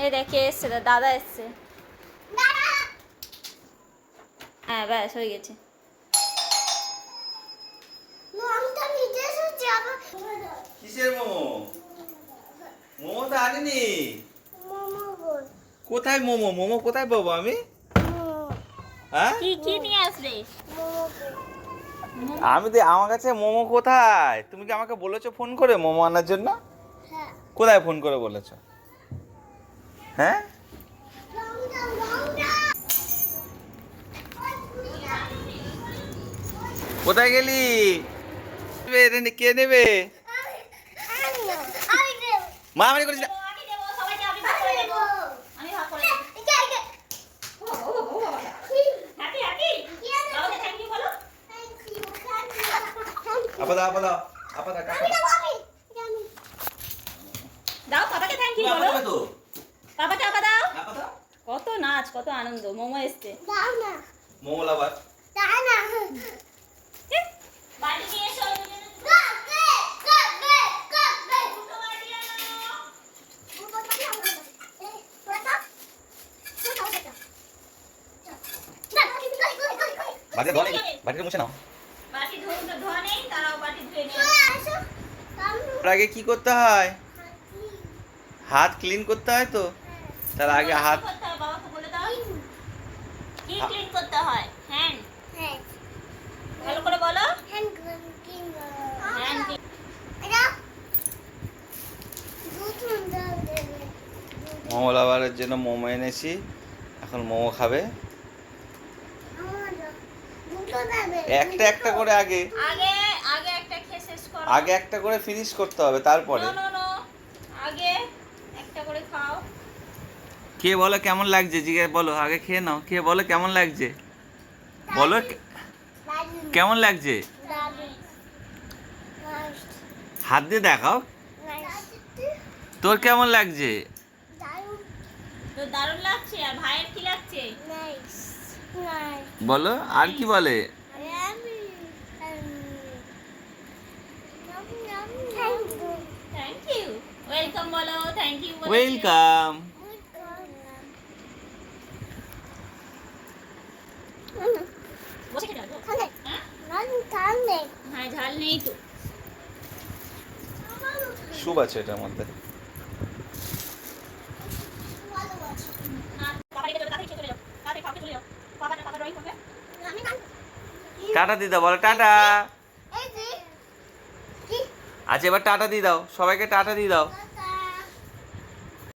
এই দেখে এসছে, দাদা এসছে। হ্যাঁ ব্যাস হয়ে গেছে। কিসের মোমো? মোমো তো আনিনি। কোথায় মোমো? মোমো কোথায় পাবো আমি? হ্যাঁ কি কি নিয়ে আসবে? আমি তো, আমার কাছে মোমো কোথায়? তুমি কি আমাকে বলেছো ফোন করে মোমো আনার জন্য? কোথায় ফোন করে বলেছো? হ্যাঁ কোথায় গেলি? কে নেবে? মা আমি করেছি না। আপা দাও, আপা দাও, আপা দাও, টাকা দাও পাপাকে থ্যাংক ইউ দাও। বলো। আপা দেবে তো? পাপাকে আপা দাও। আপা দাও। কত নাচ, কত আনন্দ, মোমো এসছে। মোমো লাভার। বাড়ি নিয়ে এসো। বাড়িতে ধোয়া নেই, বাড়িতে মুছে নাও। বাটি ধোয়া নেই, তারাও বাটি ধুয়ে নিয়ে তার আগে কি করতে হয়? হাত ক্লিন করতে হয় তো। তার আগে হাত করতে হয়, বাবাকে বলে দাও কি ক্লিন করতে হয়। হ্যান্ড, ভালো করে বলো। হ্যান্ড মোমো লাভারের জন্য মোমো এনেছি, এখন মোমো খাবে। একটা একটা করে আগে আগে একটা খেয়ে শেষ করো। আগে একটা করে ফিনিশ করতে হবে, তারপরে। নো আগে একটা করে খাও। কে বলো কেমন লাগছে? জিজ্ঞেস বলো, আগে খেয়ে নাও। কে বলো কেমন লাগছে? বলো কেমন লাগছে? হাত দিয়ে দেখাও তোর কেমন লাগছে। তো দারুণ লাগছে। আর ভাইয়ের কি লাগছে? বলো আর কি বলে? থ্যাংক ইউ, ওয়েলকাম বলো। থ্যাংক ইউ বলো। ওয়েলকাম। বসে খেতে হবে? হ্যাঁ ঝাল নেই তো। সুপ আছে এটার মধ্যে। টাটা দিয়ে দাও, বলো টাটা। আচ্ছা এবার টাটা দিয়ে দাও, সবাইকে টাটা দিয়ে দাও।